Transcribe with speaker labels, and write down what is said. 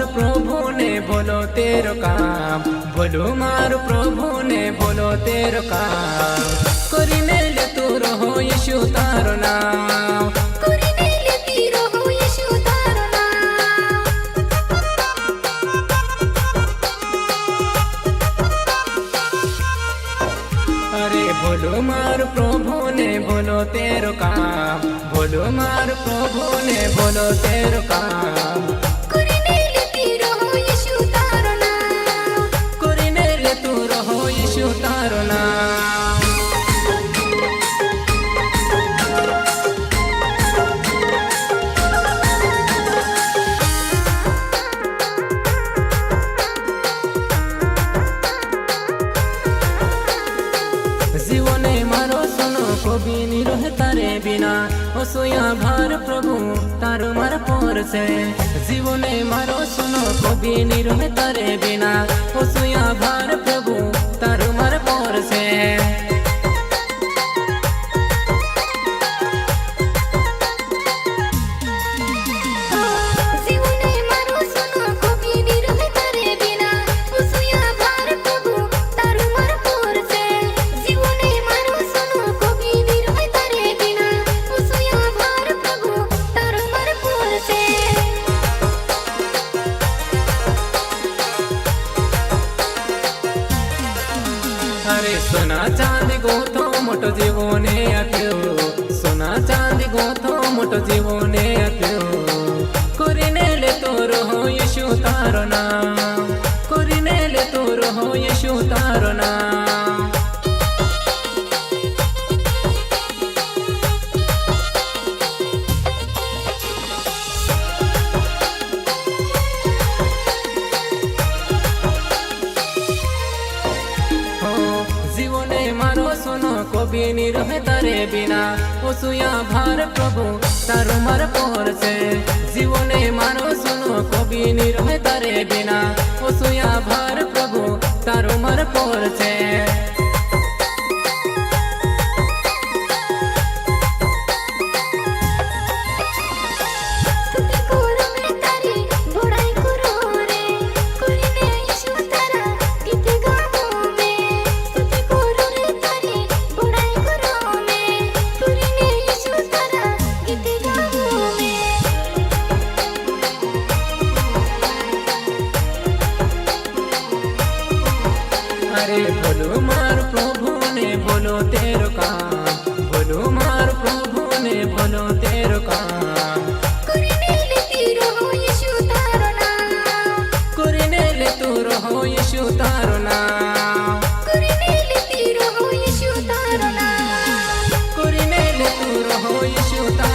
Speaker 1: प्रभु ने बोलो तेरो काम, बोलो मार प्रभु ने बोलो तेरो काम। करीने ले तू रहो यीशु तारो नाम,
Speaker 2: करीने ले तीरो हो यीशु तारो नाम।
Speaker 1: अरे बोलो मार प्रभु ने बोलो तेरो काम, बोलो मार प्रभु ने बोलो तेरो काम।
Speaker 2: करीने ले तीरो हो यीशु तारो नाम,
Speaker 1: करीने ले तू रहो यीशु तारो नाम। जीवने मारो सुनो कभी नहीं रहे तारे बिना, ओसोया भार प्रभु तारो मार पोर से। जीवने मारो सुनो कभी नहीं रहे तारे बिना, ओसोया भार प्रभु तारो मार पोर से।
Speaker 2: जीवने मारो सुनो कभी नहीं रहे तारे बिना, ओसोया भार प्रभु तारो मार पोर से। जीवने मारो सुनो कभी नहीं रहे तारे बिना, ओसोया भार प्रभु तारो मार पोर से।
Speaker 1: अरे सोना चांदी गोथो मोटो जीवने आक्यो, सोना चांदी गोथो मोटो जीवने आक्यो। करीने ले तोरो हो यीशु तारो नाम, करीने ले तोरो हो यीशु तारो नाम। जीवने मारो सुनो कभी नहीं रहे तारे बिना, ओसुया भार प्रभु तारो मार पोर से। जीवने मारो सुनो कभी नहीं रहे तारे बिना, ओसुया भार प्रभु तारो मार पोर से।
Speaker 2: स्तुति करो मैं तारी बड़ाई करो रे, करीने यीशु तारा गीत गाऊं मैं। स्तुति करो रे तारी बड़ाई करो मैं, करीने यीशु तारा गीत गाऊं मैं।
Speaker 1: अरे बोलो मार प्रभु ने बोलो तेरो काम, बोलो मार प्रभु ने बोलो तेरो काम।
Speaker 2: करीने ले तीरो हो यीशु तारो नाम,
Speaker 1: करीने ले तू रहो यीशु तारो नाम।
Speaker 2: करीने ले तीरो हो यीशु तारो नाम।
Speaker 1: करीने ले तू रहो यीशु तारो